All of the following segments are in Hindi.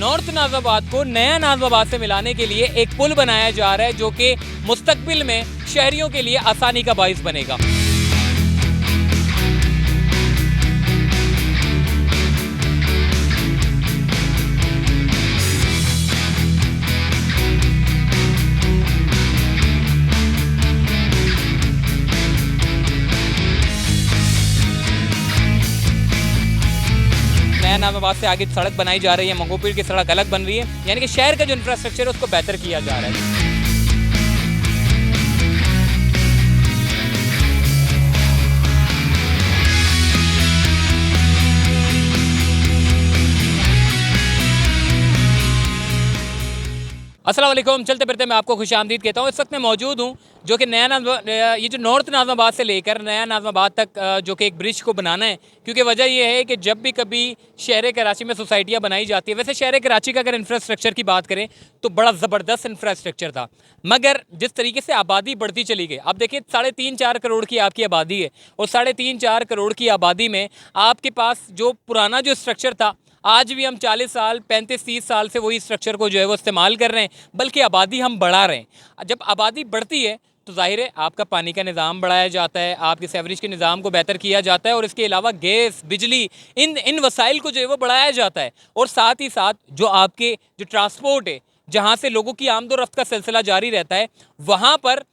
नॉर्थ नाज़िमाबाद को नया नाज़िमाबाद से मिलाने के लिए एक पुल बनाया जा रहा है जो कि मुस्तकबिल में शहरियों के लिए आसानी का बाइस बनेगा। नया नाज़िमाबाद से आगे सड़क बनाई जा रही है, मंगोपीर की सड़क अलग बन रही है, यानी कि शहर का जो इंफ्रास्ट्रक्चर है उसको बेहतर किया जा रहा है। अस्सलाम वालेकुम, चलते फिरते मैं आपको खुशामदीद कहता हूँ। इस वक्त मैं मौजूद हूँ जो कि ये जो नॉर्थ नाज़िमाबाद से लेकर नया नाज़िमाबाद तक जो कि एक ब्रिज को बनाना है, क्योंकि वजह यह है कि जब भी कभी शहर कराची में सोसाइटियाँ बनाई जाती है, वैसे शहर कराची का अगर इंफ्रास्ट्रक्चर की बात करें तो बड़ा ज़बरदस्त इंफ्रास्ट्रक्चर था, मगर जिस तरीके से आबादी बढ़ती चली गई, अब देखिए 3.5-4 करोड़ की आपकी आबादी है और 3.5-4 करोड़ की आबादी में आपके पास जो पुराना जो स्ट्रक्चर था, आज भी हम 40 साल 35-30 साल से वही स्ट्रक्चर को जो है वो इस्तेमाल कर रहे हैं, बल्कि आबादी हम बढ़ा रहे हैं। जब आबादी बढ़ती है तो जाहिर है आपका पानी का निज़ाम बढ़ाया जाता है, आपके सेवरेज के निज़ाम को बेहतर किया जाता है और इसके अलावा गैस, बिजली, इन वसाइल को जो है वो बढ़ाया जाता है। और साथ ही साथ जो आपके जो ट्रांसपोर्ट है, जहाँ से लोगों की आमदोरफ्त का सिलसिला जारी रहता है, वहाँ पर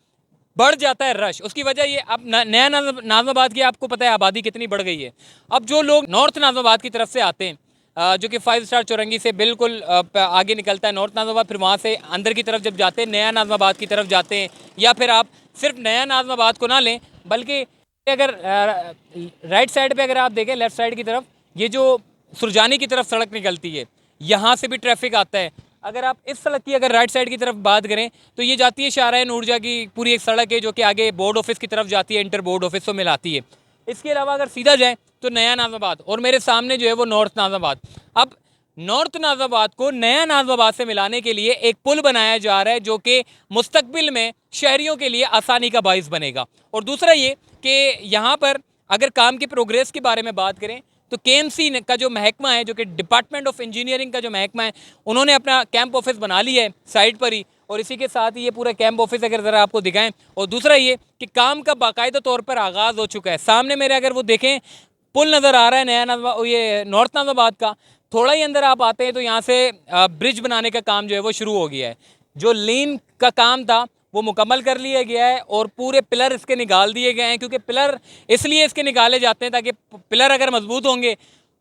बढ़ जाता है रश। उसकी वजह ये, अब नया नाज़िमाबाद की आपको पता है आबादी कितनी बढ़ गई है। अब जो लोग नॉर्थ नाज़िमाबाद की तरफ से आते हैं, जो कि 5 स्टार चौरंगी से बिल्कुल आगे निकलता है नॉर्थ नाज़िमाबाद, फिर वहाँ से अंदर की तरफ जब जाते हैं नया नाज़िमाबाद की तरफ जाते हैं, या फिर आप सिर्फ नया नाज़िमाबाद को ना लें, बल्कि अगर राइट साइड पे अगर आप देखें, लेफ़्ट साइड की तरफ ये जो सुरजानी की तरफ सड़क निकलती है, यहाँ से भी ट्रैफिक आता है। अगर आप इस सड़क की अगर राइट साइड की तरफ बात करें तो ये जाती है शाहराह नूरजहाँ की पूरी एक सड़क है जो कि आगे बोर्ड ऑफिस की तरफ जाती है, इंटर बोर्ड ऑफिस को मिलाती है। इसके अलावा अगर सीधा जाएँ तो नया नाज़िमाबाद, और मेरे सामने जो है वो नॉर्थ नाज़िमाबाद। अब नॉर्थ नाज़िमाबाद को नया नाज़िमाबाद से मिलाने के लिए एक पुल बनाया जा रहा है जो कि मुस्तकबिल में शहरियों के लिए आसानी का बाइस बनेगा। और दूसरा ये कि यहाँ पर अगर काम की प्रोग्रेस के बारे में बात करें तो KMC का जो महकमा है, जो कि डिपार्टमेंट ऑफ इंजीनियरिंग का जो महकमा है, उन्होंने अपना कैंप ऑफिस बना लिया है साइड पर ही, और इसी के साथ ही ये पूरा कैंप ऑफिस अगर ज़रा आपको दिखाएं। और दूसरा ये कि काम का बाकायदा तौर पर आगाज़ हो चुका है। सामने मेरे अगर वो देखें पुल नज़र आ रहा है नया नाज़िमाबाद, ये नॉर्थ नाज़िमाबाद का। थोड़ा ही अंदर आप आते हैं तो यहाँ से ब्रिज बनाने का काम जो है वो शुरू हो गया है। जो लेन का काम था वो मुकम्मल कर लिया गया है और पूरे पिलर इसके निकाल दिए गए हैं, क्योंकि पिलर इसलिए इसके निकाले जाते हैं ताकि पिलर अगर मजबूत होंगे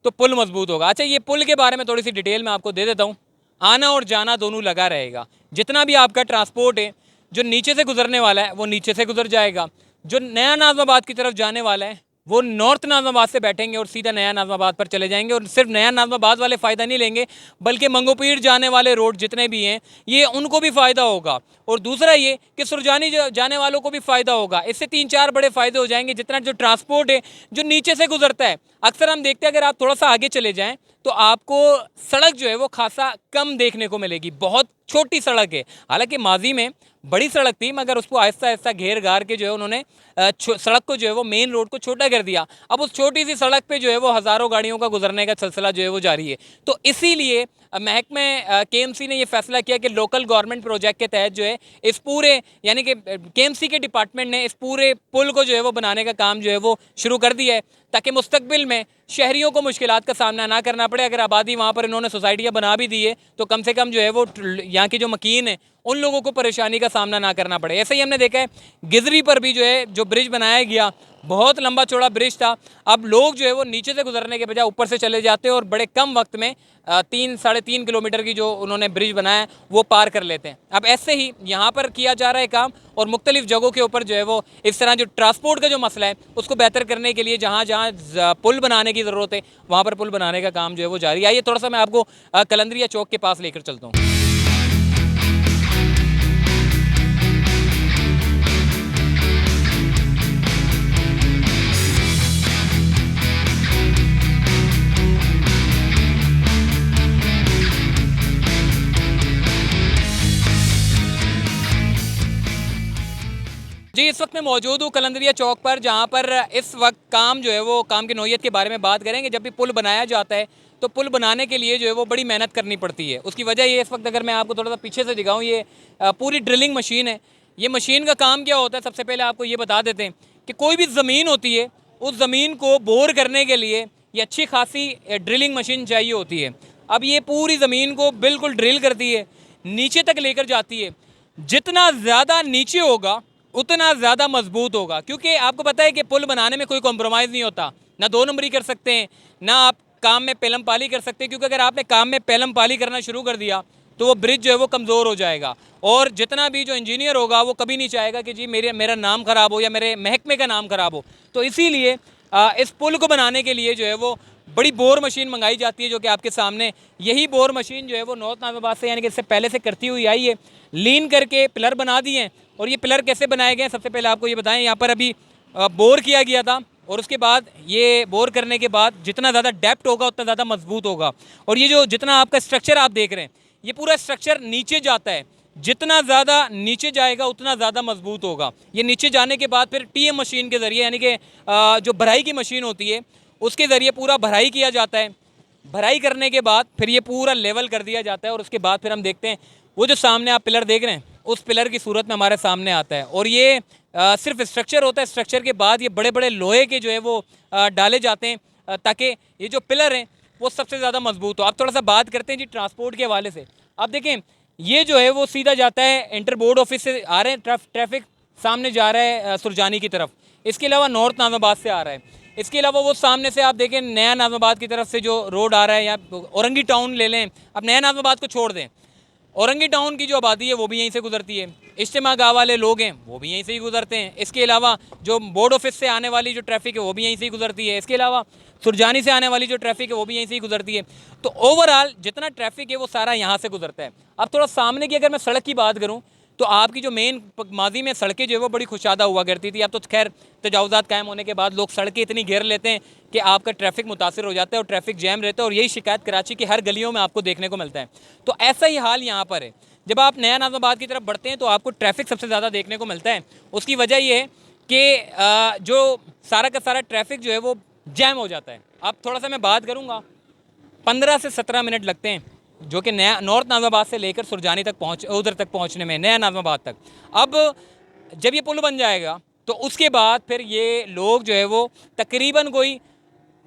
तो पुल मजबूत होगा। अच्छा, ये पुल के बारे में थोड़ी सी डिटेल मैं आपको दे देता हूँ। आना और जाना दोनों लगा रहेगा। जितना भी आपका ट्रांसपोर्ट है जो नीचे से गुजरने वाला है वो नीचे से गुजर जाएगा, जो नया नाज़िमाबाद की तरफ जाने वाला है वो नॉर्थ नाज़िमाबाद से बैठेंगे और सीधा नया नाज़िमाबाद पर चले जाएंगे। और सिर्फ नया नाज़िमाबाद वाले फ़ायदा नहीं लेंगे, बल्कि मंगोपीर जाने वाले रोड जितने भी हैं ये उनको भी फ़ायदा होगा। और दूसरा ये कि सुरजानी जाने वालों को भी फ़ायदा होगा। इससे 3-4 बड़े फ़ायदे हो जाएंगे। जितना जो ट्रांसपोर्ट है जो नीचे से गुजरता है, अक्सर हम देखते हैं अगर आप थोड़ा सा आगे चले जाएँ तो आपको सड़क जो है वो खासा कम देखने को मिलेगी, बहुत छोटी सड़क है। हालांकि माजी में बड़ी सड़क थी, मगर उसको आहिस्ता आहिस्ता घेर घार के जो है उन्होंने सड़क को जो है वो मेन रोड को छोटा कर दिया। अब उस छोटी सी सड़क पे जो है वो हज़ारों गाड़ियों का गुजरने का सिलसिला जो है वो जारी है। तो इसीलिए महकमे KMC ने ये फैसला किया कि लोकल गवर्नमेंट प्रोजेक्ट के तहत जो है इस पूरे, यानी कि KMC के डिपार्टमेंट ने इस पूरे पुल को जो है वो बनाने का काम जो है वो शुरू कर दिया है, ताकि मुस्तकबिल में शहरियों को मुश्किलात का सामना ना करना पड़े। अगर आबादी वहाँ पर इन्होंने सोसाइटियाँ बना भी दी है तो कम से कम जो है वो यहाँ के जो मकीन है उन लोगों को परेशानी का सामना ना करना पड़े। ऐसे ही हमने देखा है गिजरी पर भी जो है जो ब्रिज बनाया गया, बहुत लंबा चौड़ा ब्रिज था। अब लोग जो है वो नीचे से गुजरने के बजाय ऊपर से चले जाते हैं और बड़े कम वक्त में 3-3.5 किलोमीटर की जो उन्होंने ब्रिज बनाया है वो पार कर लेते हैं। अब ऐसे ही यहाँ पर किया जा रहा है काम, और मुख्तलिफ जगहों के ऊपर जो है वो इस तरह जो ट्रांसपोर्ट का जो मसला है उसको बेहतर करने के लिए जहाँ जहाँ पुल बनाने की ज़रूरत है वहाँ पर पुल बनाने का काम जो है वो जारी है। आइए थोड़ा सा मैं आपको कलंदरिया चौक के पास लेकर चलता हूँ। जी, इस वक्त मैं मौजूद हूँ कलंदरिया चौक पर, जहाँ पर इस वक्त काम जो है वो काम की नौइयत के बारे में बात करेंगे। जब भी पुल बनाया जाता है तो पुल बनाने के लिए जो है वो बड़ी मेहनत करनी पड़ती है। उसकी वजह ये, इस वक्त अगर मैं आपको थोड़ा सा पीछे से दिखाऊँ, ये पूरी ड्रिलिंग मशीन है। ये मशीन का काम क्या होता है, सबसे पहले आपको ये बता देते हैं कि कोई भी ज़मीन होती है, उस ज़मीन को बोर करने के लिए ये अच्छी खासी ड्रिलिंग मशीन चाहिए होती है। अब ये पूरी ज़मीन को बिल्कुल ड्रिल करती है, नीचे तक लेकर जाती है। जितना ज़्यादा नीचे होगा उतना ज़्यादा मजबूत होगा, क्योंकि आपको पता है कि पुल बनाने में कोई कॉम्प्रोमाइज़ नहीं होता। ना दो नंबरी कर सकते हैं, ना आप काम में पेलम पाली कर सकते हैं, क्योंकि अगर आपने काम में पेलम पाली करना शुरू कर दिया तो वो ब्रिज जो है वो कमज़ोर हो जाएगा। और जितना भी जो इंजीनियर होगा वो कभी नहीं चाहेगा कि जी मेरा नाम ख़राब हो या मेरे महकमे का नाम ख़राब हो। तो इसीलिए इस पुल को बनाने के लिए जो है वो बड़ी बोर मशीन मंगाई जाती है, जो कि आपके सामने यही बोर मशीन जो है वो नॉर्थ नाज़िमाबाद से, यानी कि इससे पहले से करती हुई आई है। लीन करके पिलर बना दिए हैं। और ये पिलर कैसे बनाए गए हैं, सबसे पहले आपको ये बताएं। यहाँ पर अभी बोर किया गया था, और उसके बाद ये बोर करने के बाद जितना ज़्यादा डेप्थ होगा उतना ज़्यादा मजबूत होगा। और ये जो जितना आपका स्ट्रक्चर आप देख रहे हैं, ये पूरा स्ट्रक्चर नीचे जाता है। जितना ज़्यादा नीचे जाएगा उतना ज़्यादा मजबूत होगा। ये नीचे जाने के बाद फिर टीएम मशीन के ज़रिए, यानी कि जो भराई की मशीन होती है उसके ज़रिए पूरा भराई किया जाता है। भराई करने के बाद फिर ये पूरा लेवल कर दिया जाता है। और उसके बाद फिर हम देखते हैं वो जो सामने आप पिलर देख रहे हैं, उस पिलर की सूरत में हमारे सामने आता है। और ये सिर्फ स्ट्रक्चर होता है। स्ट्रक्चर के बाद ये बड़े बड़े लोहे के जो है वो डाले जाते हैं, ताकि ये जो पिलर हैं वो सबसे ज़्यादा मजबूत हो। आप थोड़ा सा बात करते हैं जी ट्रांसपोर्ट के हवाले से। आप देखें, ये जो है वो सीधा जाता है इंटर बोर्ड ऑफिस से, आ रहे हैं ट्रैफिक सामने जा रहा है सुरजानी की तरफ। इसके अलावा नॉर्थ नाज़िमाबाद से आ रहा है। इसके अलावा वो सामने से आप देखें नया नाज़िमाबाद की तरफ से जो रोड आ रहा है, या औरंगी टाउन ले लें, अब नया नाज़िमाबाद को छोड़ दें, औरंगी टाउन की जो आबादी है वो भी यहीं से गुजरती है। इज्तिमा गाँव वाले लोग हैं वो भी यहीं से ही गुजरते हैं। इसके अलावा जो बोर्ड ऑफिस से आने वाली जो ट्रैफिक है वो भी यहीं से ही गुजरती है। इसके अलावा सुरजानी से आने वाली जो ट्रैफिक है वो भी यहीं से ही गुजरती है। तो ओवरऑल जितना ट्रैफिक है वो सारा यहाँ से गुजरता है। अब थोड़ा सामने की अगर मैं सड़क की बात करूँ, तो आपकी जो मेन माजी में सड़कें जो है वो बड़ी खुशादा हुआ करती थी। अब तो खैर तजावुज़ात कायम होने के बाद लोग सड़कें इतनी घेर लेते हैं कि आपका ट्रैफिक मुतासर हो जाता है और ट्रैफिक जैम रहता है। और यही शिकायत कराची की हर गलियों में आपको देखने को मिलता है। तो ऐसा ही हाल यहाँ पर है। जब आप नया नाज़िमाबाद की तरफ बढ़ते हैं तो आपको ट्रैफिक सबसे ज़्यादा देखने को मिलता है। उसकी वजह ये है कि जो सारा का सारा ट्रैफिक जो है वो जैम हो जाता है। अब थोड़ा सा मैं बात करूँगा, 15 से 17 मिनट लगते हैं जो कि नया नॉर्थ नाज़िमाबाद से लेकर सुरजानी तक उधर तक पहुंचने में, नया नाज़िमाबाद तक। अब जब ये पुल बन जाएगा तो उसके बाद फिर ये लोग जो है वो तकरीबन कोई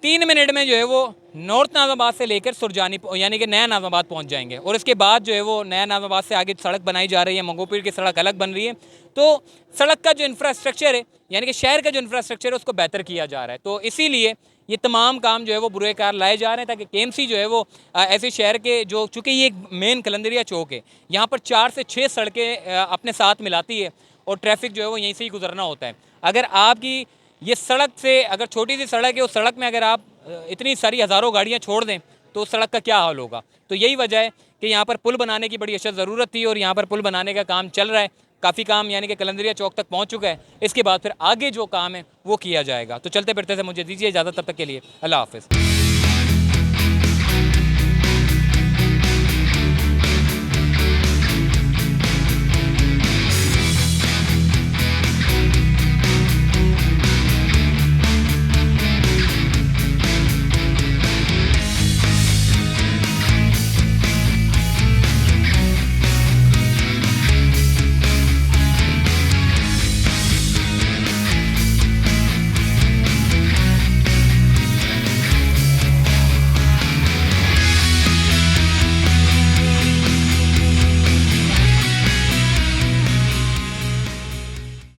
3 मिनट में जो है वो नॉर्थ नाज़िमाबाद से लेकर सुरजानी यानी कि नया नाज़िमाबाद पहुंच जाएंगे। और इसके बाद जो है वो नया नाज़िमाबाद से आगे सड़क बनाई जा रही है, मंगोपीर की सड़क अलग बन रही है। तो सड़क का जो इंफ्रास्ट्रक्चर है, यानी कि शहर का जो इंफ्रास्ट्रक्चर है, उसको बेहतर किया जा रहा है। तो इसीलिए ये तमाम काम जो है वो बुरे कार लाए जा रहे हैं, ताकि केएमसी जो है वो ऐसे शहर के जो, चूँकि ये एक मेन कलंदरिया चौक है, यहाँ पर 4 से 6 सड़कें अपने साथ मिलाती है और ट्रैफिक जो है वो यहीं से ही गुजरना होता है। अगर आपकी ये सड़क से, अगर छोटी सी सड़क है, उस सड़क में अगर आप इतनी सारी हज़ारों गाड़ियाँ छोड़ दें तो उस सड़क का क्या हाल होगा। तो यही वजह है कि यहाँ पर पुल बनाने की बड़ी अशद ज़रूरत थी, और यहाँ पर पुल बनाने का काम चल रहा है। काफ़ी काम यानी कि कलंदरिया चौक तक पहुँच चुका है। इसके बाद फिर आगे जो काम है वो किया जाएगा। तो चलते फिरते से मुझे दीजिए इजाज़त, तब तक के लिए अल्लाह हाफ़िज़।